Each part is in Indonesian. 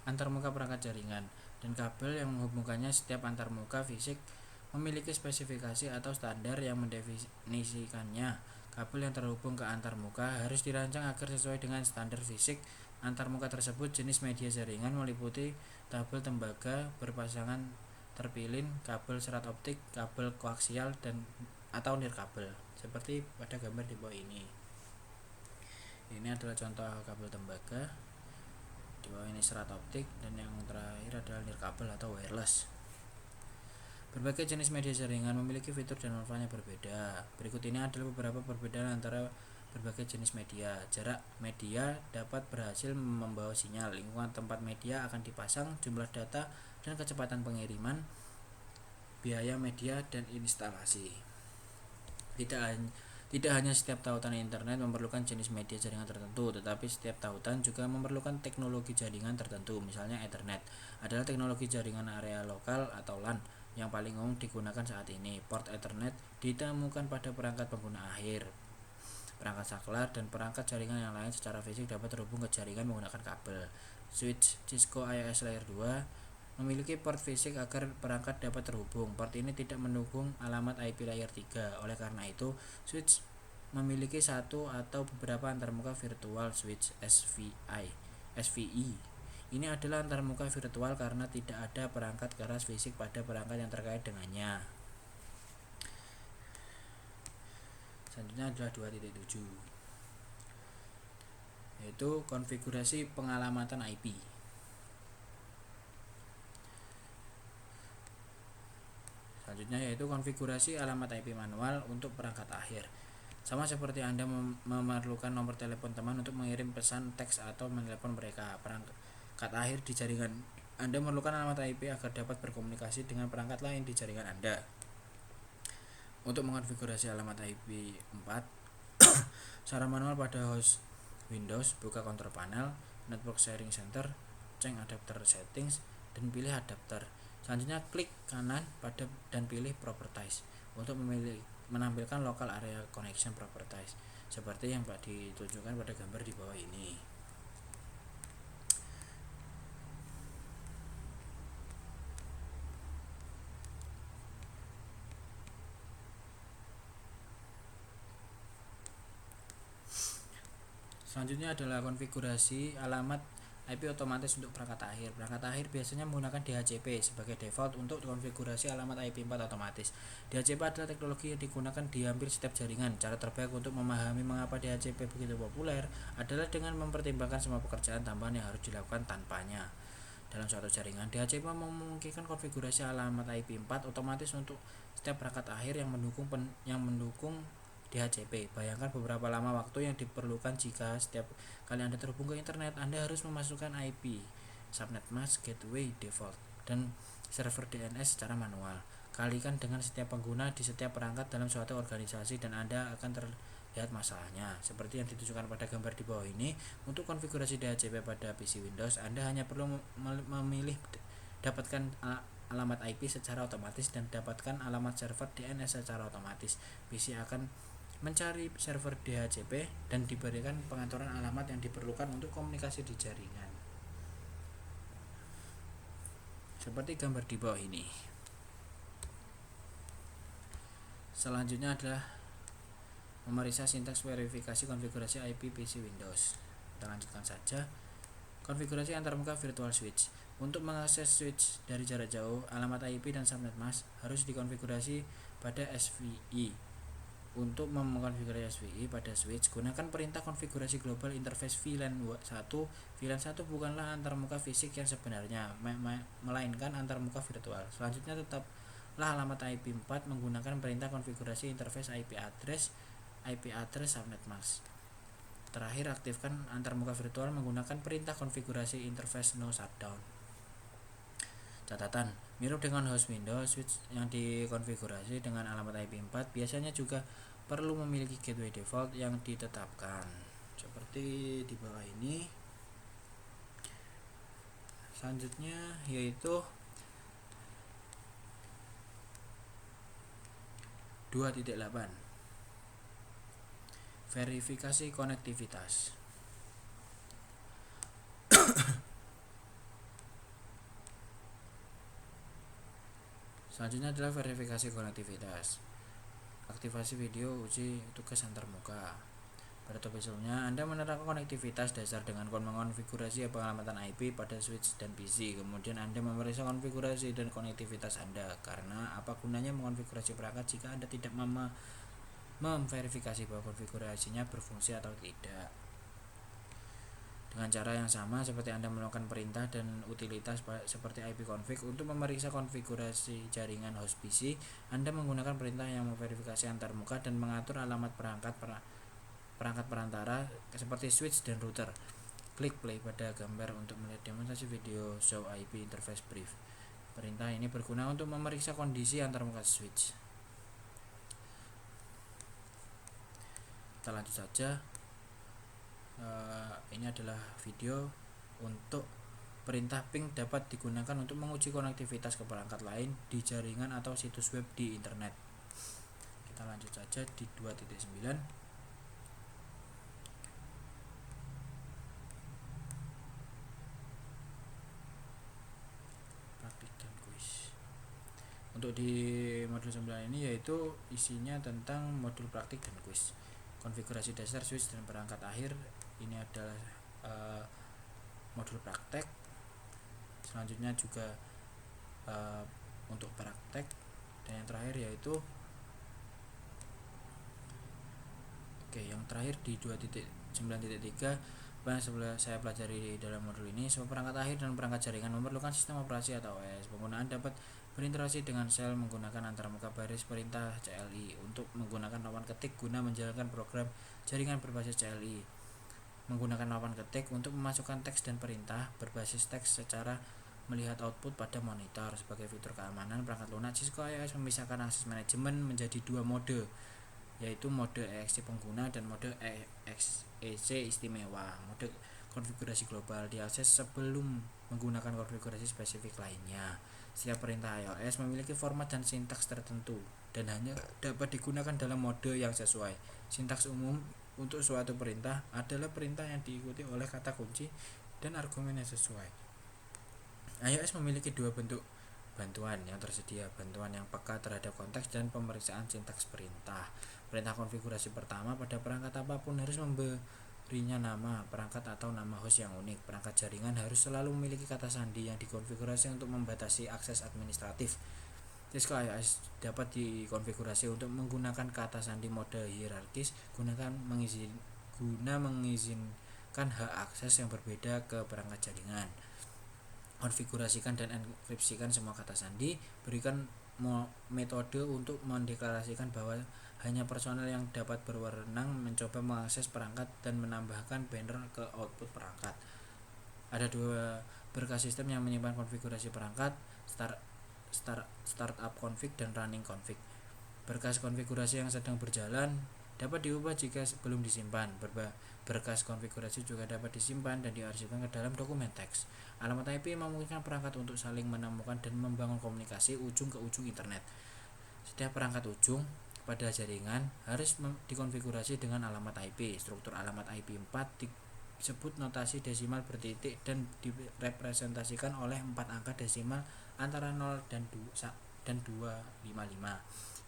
antarmuka perangkat jaringan, dan kabel yang menghubungkannya. Setiap antarmuka fisik memiliki spesifikasi atau standar yang mendefinisikannya. Kabel yang terhubung ke antarmuka harus dirancang agar sesuai dengan standar fisik antarmuka tersebut. Jenis media jaringan meliputi tabel tembaga berpasangan terpilin, kabel serat optik, kabel koaksial, dan atau nirkabel seperti pada gambar di bawah ini. Ini adalah contoh kabel tembaga, di bawah ini serat optik, dan yang terakhir adalah nirkabel atau wireless. Berbagai jenis media jaringan memiliki fitur dan manfaatnya berbeda. Berikut ini adalah beberapa perbedaan antara berbagai jenis media. Jarak media dapat berhasil membawa sinyal, lingkungan tempat media akan dipasang, jumlah data dan kecepatan pengiriman, biaya media dan instalasi. Tidak hanya setiap tautan internet memerlukan jenis media jaringan tertentu, tetapi setiap tautan juga memerlukan teknologi jaringan tertentu. Misalnya Ethernet adalah teknologi jaringan area lokal atau LAN yang paling umum digunakan saat ini. Port Ethernet ditemukan pada perangkat pengguna akhir, perangkat saklar, dan perangkat jaringan yang lain secara fisik dapat terhubung ke jaringan menggunakan kabel. Switch Cisco IOS Layer 2 memiliki port fisik agar perangkat dapat terhubung. Port ini tidak mendukung alamat IP Layer 3. Oleh karena itu, switch memiliki satu atau beberapa antarmuka virtual switch SVI. Ini adalah antarmuka virtual karena tidak ada perangkat keras fisik pada perangkat yang terkait dengannya. Selanjutnya adalah 2.7, yaitu konfigurasi pengalamatan IP. Selanjutnya yaitu konfigurasi alamat IP manual untuk perangkat akhir. Sama seperti Anda memerlukan nomor telepon teman untuk mengirim pesan teks atau menelepon mereka, perangkat akhir di jaringan Anda memerlukan alamat IP agar dapat berkomunikasi dengan perangkat lain di jaringan Anda. Untuk mengonfigurasi alamat IP 4 secara manual pada host Windows, buka Control Panel, Network Sharing Center, cek adapter settings, dan pilih adapter. Selanjutnya klik kanan pada dan pilih Properties untuk menampilkan Local Area Connection Properties seperti yang ditunjukkan pada gambar di bawah ini. Selanjutnya adalah konfigurasi alamat IP otomatis untuk perangkat akhir. Perangkat akhir biasanya menggunakan DHCP sebagai default untuk konfigurasi alamat IP 4 otomatis. DHCP adalah teknologi yang digunakan di hampir setiap jaringan. Cara terbaik untuk memahami mengapa DHCP begitu populer adalah dengan mempertimbangkan semua pekerjaan tambahan yang harus dilakukan tanpanya. Dalam suatu jaringan, DHCP memungkinkan konfigurasi alamat IP 4 otomatis untuk setiap perangkat akhir yang mendukung DHCP. Bayangkan beberapa lama waktu yang diperlukan jika setiap kali Anda terhubung ke internet, Anda harus memasukkan IP, subnet mask, gateway default, dan server DNS secara manual. Kalikan dengan setiap pengguna di setiap perangkat dalam suatu organisasi dan Anda akan terlihat masalahnya. Seperti yang ditunjukkan pada gambar di bawah ini, untuk konfigurasi DHCP pada PC Windows, Anda hanya perlu memilih dapatkan alamat IP secara otomatis dan dapatkan alamat server DNS secara otomatis. PC akan mencari server DHCP dan diberikan pengaturan alamat yang diperlukan untuk komunikasi di jaringan seperti gambar di bawah ini. Selanjutnya adalah memeriksa sintaks verifikasi konfigurasi IP PC Windows. Kita lanjutkan saja. Konfigurasi antarmuka virtual switch. Untuk mengakses switch dari jarak jauh, alamat IP dan subnet mask harus dikonfigurasi pada SVI. Untuk mengkonfigurasi SVI pada switch, gunakan perintah konfigurasi global interface VLAN 1. VLAN 1 bukanlah antarmuka fisik yang sebenarnya, melainkan antarmuka virtual. Selanjutnya tetaplah alamat IP 4 menggunakan perintah konfigurasi interface IP address subnet mask. Terakhir, aktifkan antarmuka virtual menggunakan perintah konfigurasi interface no shutdown. Catatan, mirip dengan host Windows, switch yang dikonfigurasi dengan alamat IP 4 biasanya juga perlu memiliki gateway default yang ditetapkan seperti di bawah ini. Selanjutnya yaitu 2.8, verifikasi konektivitas. Selanjutnya adalah verifikasi konektivitas. Aktivasi video uji tugas antarmuka. Pada topik sebelumnya, Anda menerapkan konektivitas dasar dengan mengonfigurasi pengelamatan IP pada switch dan PC. Kemudian Anda memeriksa konfigurasi dan konektivitas Anda. Karena apa gunanya mengonfigurasi perangkat jika Anda tidak memverifikasi bahwa konfigurasinya berfungsi atau tidak. Dengan cara yang sama seperti Anda melakukan perintah dan utilitas seperti ipconfig untuk memeriksa konfigurasi jaringan host PC, Anda menggunakan perintah yang memverifikasi antarmuka dan mengatur alamat perangkat perantara seperti switch dan router. Klik play pada gambar untuk melihat demonstrasi video show IP interface brief. Perintah ini berguna untuk memeriksa kondisi antarmuka switch. Kita lanjut saja. Ini adalah video untuk perintah ping dapat digunakan untuk menguji konektivitas ke perangkat lain di jaringan atau situs web di internet. Kita lanjut saja di 2.9. Praktik dan kuis. Untuk di modul 9 ini yaitu isinya tentang modul praktik dan kuis. Konfigurasi dasar switch dan perangkat akhir. Ini adalah modul praktek. Selanjutnya juga untuk praktek, dan yang terakhir yaitu yang terakhir di 2.9.3 yang saya pelajari di dalam modul ini. Semua perangkat akhir dan perangkat jaringan memerlukan sistem operasi atau OS. Penggunaan dapat berinteraksi dengan sel menggunakan antarmuka baris perintah CLI untuk menggunakan lawan ketik guna menjalankan program jaringan berbasis CLI. Menggunakan lawan ketik untuk memasukkan teks dan perintah berbasis teks secara melihat output pada monitor. Sebagai fitur keamanan perangkat lunak, Cisco iOS memisahkan akses manajemen menjadi dua mode, yaitu mode EXE pengguna dan mode EXE istimewa. Mode konfigurasi global diakses sebelum menggunakan konfigurasi spesifik lainnya. Setiap perintah iOS memiliki format dan sintaks tertentu dan hanya dapat digunakan dalam mode yang sesuai. Sintaks umum untuk suatu perintah adalah perintah yang diikuti oleh kata kunci dan argumen yang sesuai. iOS memiliki dua bentuk bantuan yang tersedia: bantuan yang peka terhadap konteks dan pemeriksaan sintaks perintah. Perintah konfigurasi pertama pada perangkat apapun harus memberinya nama perangkat atau nama host yang unik. Perangkat jaringan harus selalu memiliki kata sandi yang dikonfigurasi untuk membatasi akses administratif. Cisco iOS dapat dikonfigurasi untuk menggunakan kata sandi mode hierarkis guna mengizinkan hak akses yang berbeda ke perangkat jaringan. Konfigurasikan dan enkripsikan semua kata sandi. Berikan metode untuk mendeklarasikan bahwa hanya personel yang dapat berwenang mencoba mengakses perangkat dan menambahkan banner ke output perangkat. Ada dua berkas sistem yang menyimpan konfigurasi perangkat: startup config dan running config. Berkas konfigurasi yang sedang berjalan dapat diubah jika belum disimpan. Berkas konfigurasi juga dapat disimpan dan diarsipkan ke dalam dokumen teks. Alamat IP memungkinkan perangkat untuk saling menemukan dan membangun komunikasi ujung ke ujung internet. Setiap perangkat ujung pada jaringan harus dikonfigurasi dengan alamat IP. Struktur alamat IP 4 disebut notasi desimal bertitik dan direpresentasikan oleh 4 angka desimal antara 0 dan 255.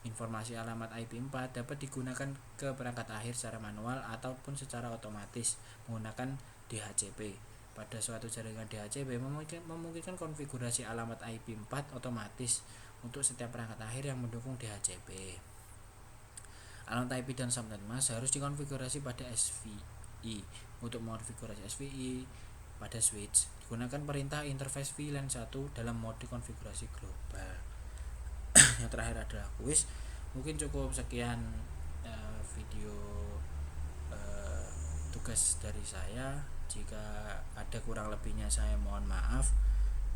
Informasi alamat IP 4 dapat digunakan ke perangkat akhir secara manual ataupun secara otomatis menggunakan DHCP. Pada suatu jaringan DHCP memungkinkan konfigurasi alamat IP 4 otomatis untuk setiap perangkat akhir yang mendukung DHCP. Alamat IP dan subnet mask harus dikonfigurasi pada SVI. Untuk mengonfigurasi SVI pada switch, digunakan perintah interface VLAN 1 dalam mode konfigurasi global. Yang terakhir adalah kuis. Mungkin cukup sekian video tugas dari saya. Jika ada kurang lebihnya saya mohon maaf.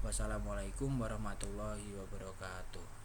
Wassalamualaikum warahmatullahi wabarakatuh.